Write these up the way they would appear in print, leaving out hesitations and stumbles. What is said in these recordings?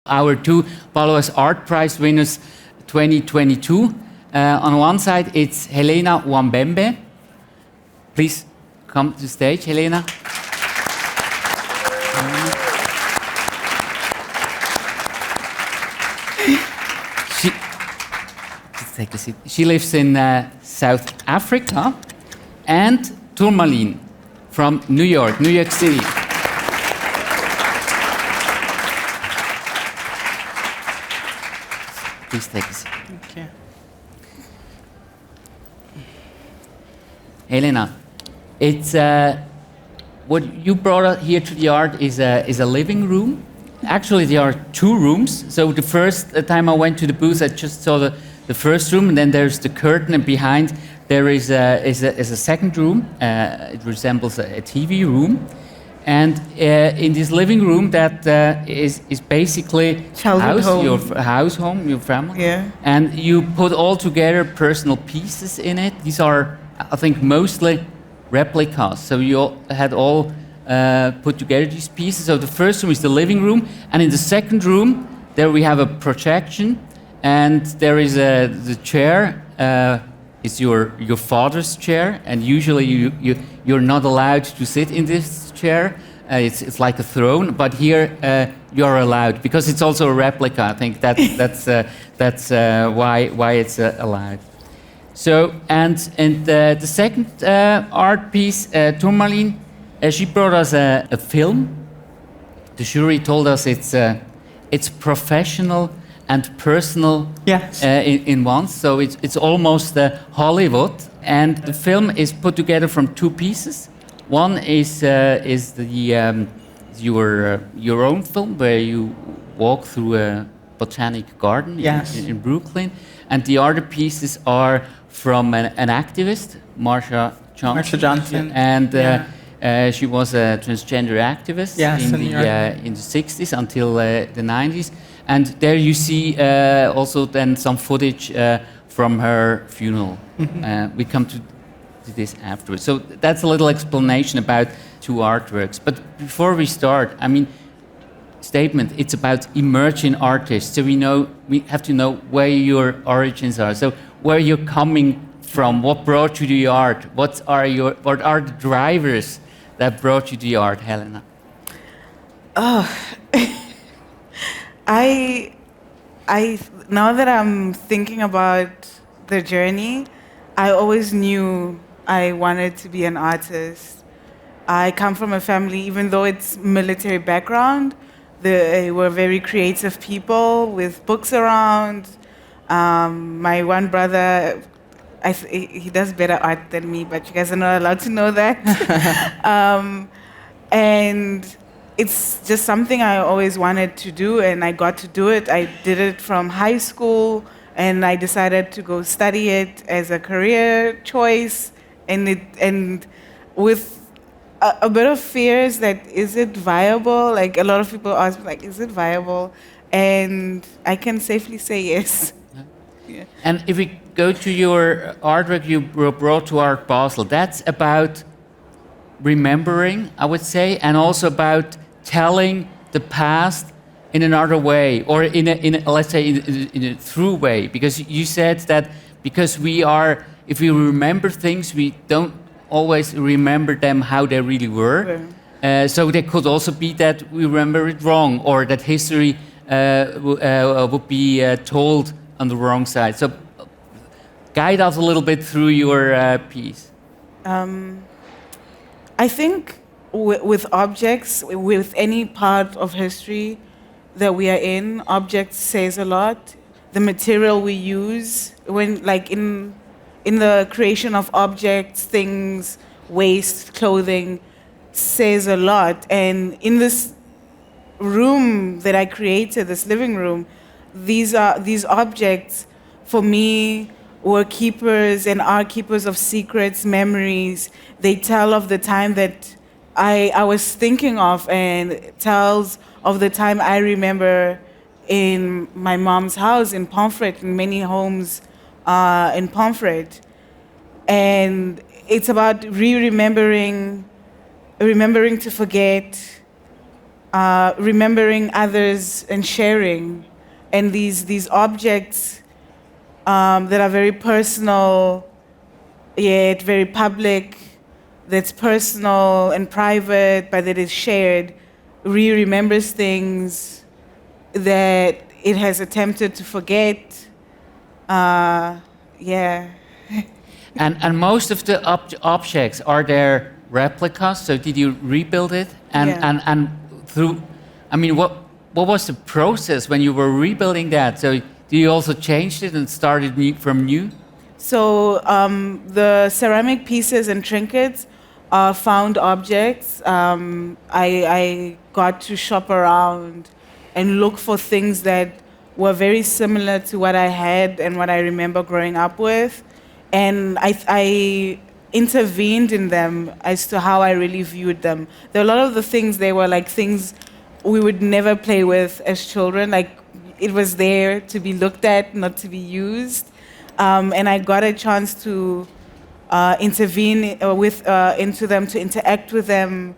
Our two Baloise Art Prize winners 2022. On one side, it's Helena Wambembe. Please come to the stage, Helena. Let's take a seat. She lives in South Africa. And Tourmaline from New York City. Please take a seat. Okay. Helena, it's what you brought here to the art is a living room. Actually, there are two rooms. So the first time I went to the booth, I just saw the first room, and then there's the curtain, and behind there is a second room. It resembles a TV room. And in this living room, that is basically your home, your family. Yeah. And you put all together personal pieces in it. These are, I think, mostly replicas. So you had all put together these pieces. So the first room is the living room, and in the second room, there we have a projection, and there is the chair. It's your father's chair, and usually you're not allowed to sit in this chair. It's like a throne, but here you're allowed because it's also a replica. I think that's why it's allowed. So and the second art piece, Tourmaline, she brought us a film. The jury told us it's professional and personal in one, so it's almost Hollywood. And the film is put together from two pieces. One is your own film where you walk through a botanic garden in Brooklyn, and the other pieces are from an activist, Marsha Johnson, and she was a transgender activist in the 60s until the 90s. And there you see also then some footage from her funeral. Mm-hmm. We come to this afterwards. So that's a little explanation about two artworks. But before we start, I mean, statement, it's about emerging artists. So we have to know where your origins are. So where you're coming from, what brought you to the art, what are the drivers that brought you to the art, Helena? Oh, I now that I'm thinking about the journey, I always knew I wanted to be an artist. I come from a family, even though it's military background, they were very creative people with books around. My one brother, he does better art than me, but you guys are not allowed to know that. And it's just something I always wanted to do, and I got to do it. I did it from high school, and I decided to go study it as a career choice, and with a bit of fears that is it viable? Like a lot of people ask me, like, is it viable? And I can safely say yes. Yeah. And if we go to your artwork you brought to Art Basel, that's about remembering, I would say, and also about telling the past in another way, or in a through way, because you said that because if we remember things, we don't always remember them how they really were. Yeah. So there could also be that we remember it wrong, or that history would be told on the wrong side. So guide us a little bit through your piece. I think with objects, with any part of history that we are in, objects says a lot. The material we use, when like in the creation of objects, things, waste, clothing, says a lot. And in this room that I created, this living room, these objects for me were keepers and are keepers of secrets, memories. They tell of the time that I was thinking of, and it tells of the time I remember in my mom's house in Pomfret, in many homes in Pomfret. And it's about remembering to forget, remembering others and sharing, and these objects that are very personal yet very public, that's personal and private, but that is shared, remembers things that it has attempted to forget. Yeah. And most of the objects, are there replicas? So did you rebuild it? Yeah. And through, I mean, what was the process when you were rebuilding that? So did you also change it and started from new? So the ceramic pieces and trinkets are found objects. I got to shop around and look for things that were very similar to what I had and what I remember growing up with. And I intervened in them as to how I really viewed them. There are a lot of the things, they were like things we would never play with as children. Like, it was there to be looked at, not to be used. And I got a chance to intervene into them, to interact with them,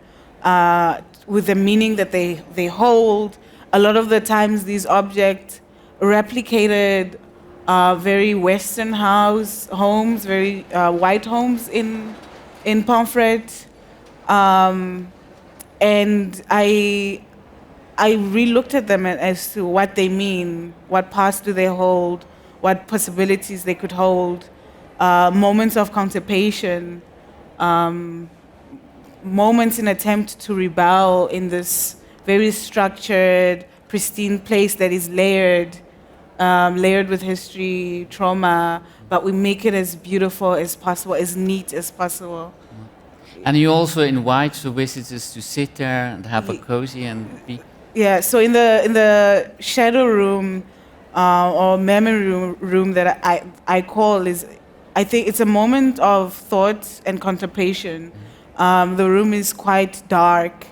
with the meaning that they hold. A lot of the times, these objects replicated very Western homes, very white homes in Pomfret. And I re-looked at them as to what they mean, what past do they hold, what possibilities they could hold, moments of contemplation, moments in attempt to rebel in this very structured, pristine place that is layered with history, trauma, but we make it as beautiful as possible, as neat as possible. And you also invite the visitors to sit there and have a cozy and be... Yeah, so in the shadow room or memory room that I call is, I think it's a moment of thought and contemplation. The room is quite dark,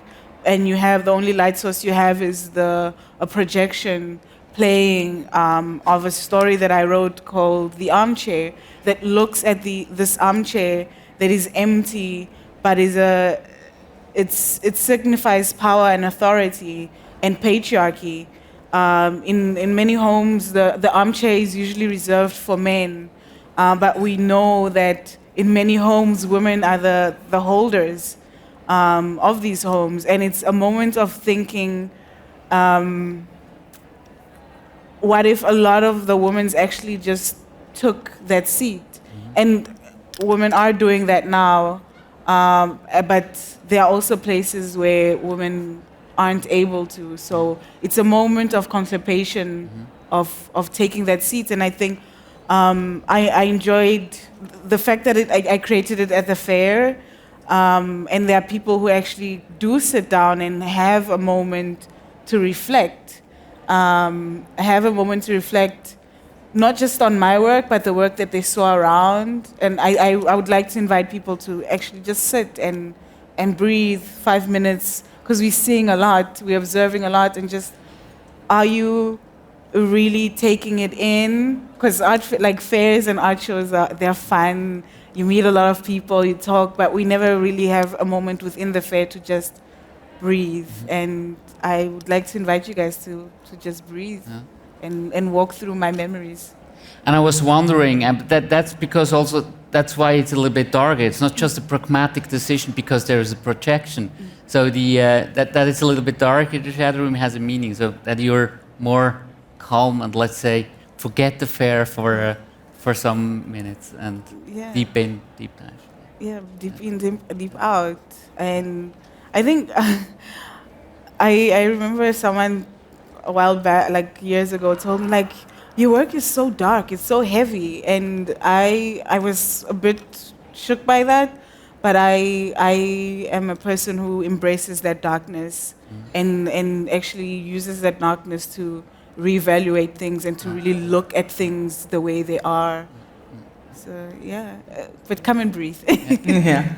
and you have, the only light source you have is a projection playing of a story that I wrote called The Armchair, that looks at this armchair that is empty, but it signifies power and authority and patriarchy. In many homes, the armchair is usually reserved for men, but we know that in many homes, women are the holders of these homes, and it's a moment of thinking, what if a lot of the women actually just took that seat? And women are doing that now, but there are also places where women aren't able to. So it's a moment of contemplation, of taking that seat. And I think I enjoyed the fact that I created it at the fair, and there are people who actually do sit down and have a moment to reflect. Not just on my work, but the work that they saw around. And I would like to invite people to actually just sit and breathe 5 minutes, because we're seeing a lot, we're observing a lot, and just, are you really taking it in? Because like fairs and art shows, they're fun. You meet a lot of people, you talk, but we never really have a moment within the fair to just breathe. And I would like to invite you guys to just breathe and walk through my memories. And I was wondering, that's because also, that's why it's a little bit darker. It's not just a pragmatic decision because there is a projection. So that it's a little bit darker, the shadow room has a meaning, so that you're more calm and, let's say, forget the fair for some minutes and deep in, deep dive. Yeah, deep in, deep out. And I think I remember someone a while back, like years ago, told me, like, your work is so dark, it's so heavy. And I was a bit shook by that, but I am a person who embraces that darkness and actually uses that darkness to reevaluate things and to really look at things the way they are. So yeah, but come and breathe. Yeah.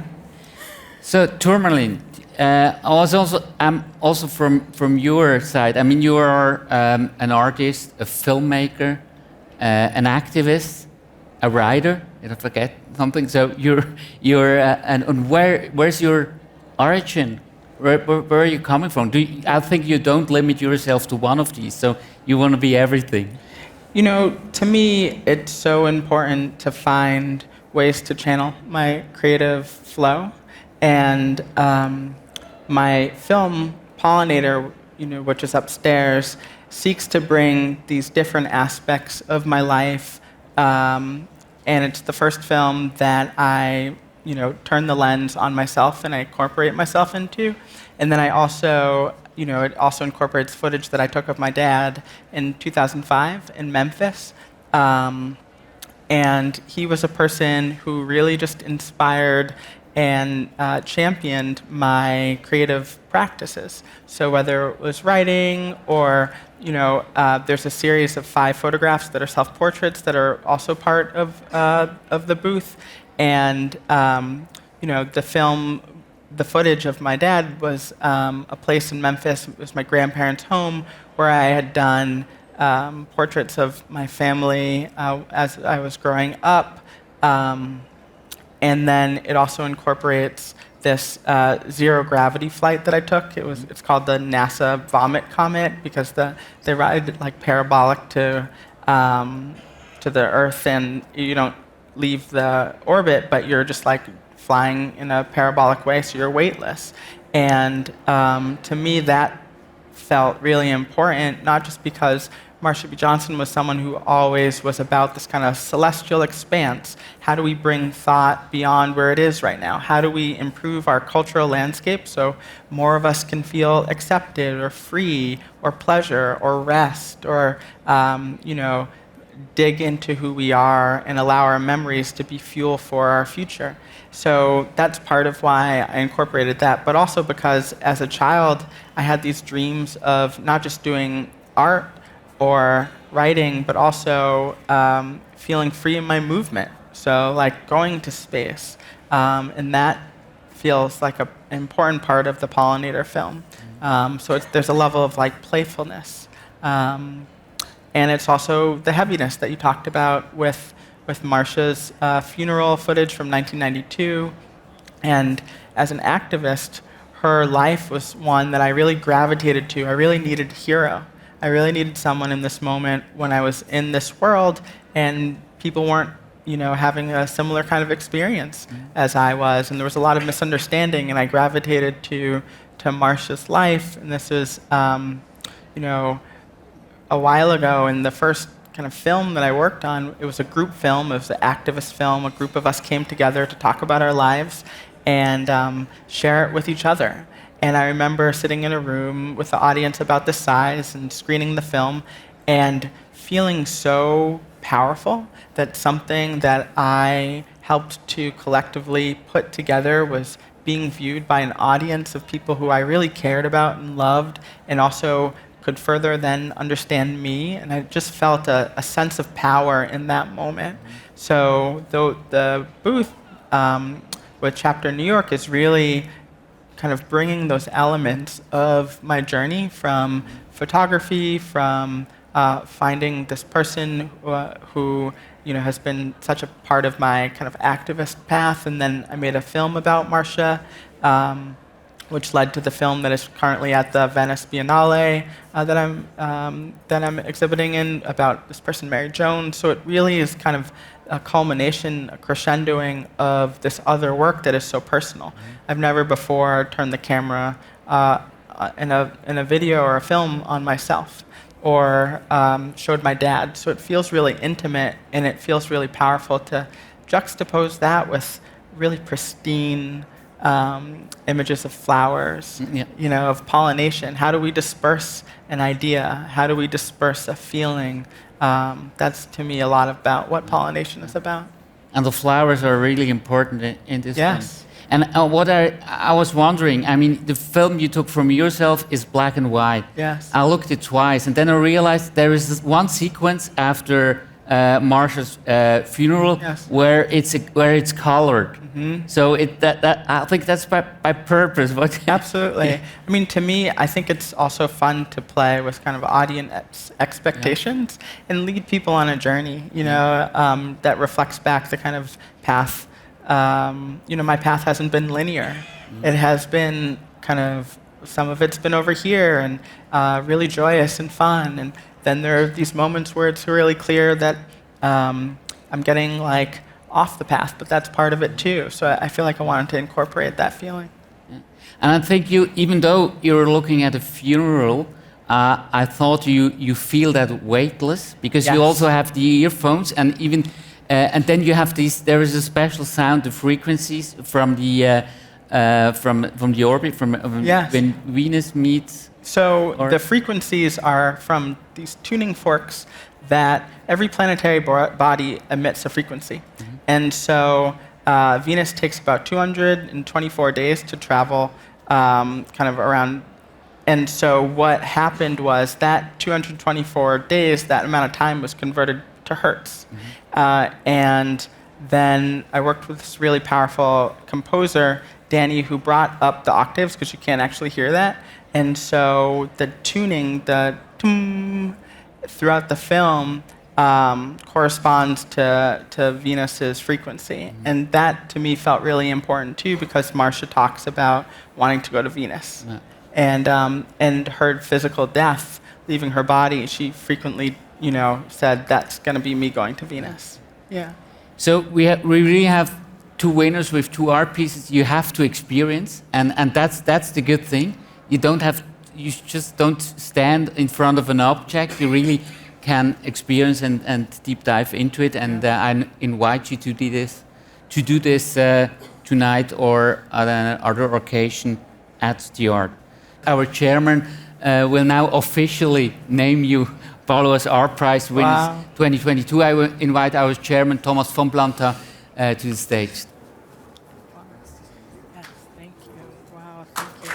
So Tourmaline, I'm also from your side. I mean, you are an artist, a filmmaker, an activist, a writer. Did I forget something? So you're and where's your origin where are you coming from? I think you don't limit yourself to one of these, so you want to be everything. You know, to me, it's so important to find ways to channel my creative flow. And my film, Pollinator, which is upstairs, seeks to bring these different aspects of my life. And it's the first film that I, turn the lens on myself and I incorporate myself into. And then I also, it also incorporates footage that I took of my dad in 2005 in Memphis. And he was a person who really just inspired and championed my creative practices. So whether it was writing or, there's a series of 5 photographs that are self-portraits that are also part of the booth. And, the footage of my dad was a place in Memphis. It was my grandparents' home where I had done portraits of my family as I was growing up. And then it also incorporates this zero gravity flight that I took. It's called the NASA Vomit Comet because they ride like parabolic to the Earth, and you don't leave the orbit, but you're just like flying in a parabolic way, so you're weightless. And to me, that felt really important, not just because Marsha B. Johnson was someone who always was about this kind of celestial expanse. How do we bring thought beyond where it is right now? How do we improve our cultural landscape so more of us can feel accepted or free or pleasure or rest or, dig into who we are and allow our memories to be fuel for our future? So that's part of why I incorporated that, but also because as a child, I had these dreams of not just doing art or writing, but also feeling free in my movement. So like going to space. And that feels like an important part of the Pollinator film. So there's a level of like playfulness. And it's also the heaviness that you talked about with Marsha's funeral footage from 1992. And as an activist, her life was one that I really gravitated to. I really needed a hero. I really needed someone in this moment when I was in this world and people weren't, having a similar kind of experience as I was. And there was a lot of misunderstanding, and I gravitated to Marsha's life. And this is, a while ago, in the first kind of film that I worked on, it was a group film. It was an activist film. A group of us came together to talk about our lives and share it with each other. And I remember sitting in a room with the audience about this size and screening the film and feeling so powerful that something that I helped to collectively put together was being viewed by an audience of people who I really cared about and loved, and also could further then understand me. And I just felt a sense of power in that moment. So the booth with Chapter New York is really kind of bringing those elements of my journey from photography, from finding this person who has been such a part of my kind of activist path. And then I made a film about Marsha, which led to the film that is currently at the Venice Biennale that I'm exhibiting in, about this person, Mary Jones. So it really is kind of a culmination, a crescendoing of this other work that is so personal. I've never before turned the camera in a video or a film on myself, or showed my dad. So it feels really intimate, and it feels really powerful to juxtapose that with really pristine images of flowers, of pollination. How do we disperse an idea? How do we disperse a feeling? That's, to me, a lot about what pollination is about. And the flowers are really important in this Yes. film. And what I was wondering, I mean, the film you took from yourself is black and white. Yes. I looked at it twice, and then I realized there is this one sequence after Marsha's funeral, Yes. where it's colored. So I think that's by purpose. Absolutely. I mean, to me, I think it's also fun to play with kind of audience expectations and lead people on a journey, that reflects back the kind of path. My path hasn't been linear. It has been kind of some of it's been over here and really joyous and fun, and then there are these moments where it's really clear that I'm getting like off the path, but that's part of it too. So I feel like I wanted to incorporate that feeling. Yeah. And I think you, even though you're looking at a funeral, I thought you feel that weightless because you Yes. also have the earphones, and even and then you have these. There is a special sound, the frequencies from the orbit, Yes. when Venus meets. So Or- the frequencies are from these tuning forks that every planetary body emits a frequency. And so Venus takes about 224 days to travel kind of around. And so what happened was that 224 days, that amount of time was converted to hertz. And then I worked with this really powerful composer, Danny, who brought up the octaves because you can't actually hear that. And so the tuning, the tum, throughout the film corresponds to Venus's frequency. And that to me felt really important too because Marcia talks about wanting to go to Venus. And her physical death, leaving her body, she frequently, said that's going to be me going to Venus. Yeah. So we really have two winners with two art pieces you have to experience, and that's the good thing. You just don't stand in front of an object. You really can experience and deep dive into it. And I invite you to do this tonight or at another occasion at the art. Our chairman will now officially name you Baloise Art Prize winners 2022. I will invite our chairman, Thomas von Planta, to the stage. Yes, thank you. Wow, thank you.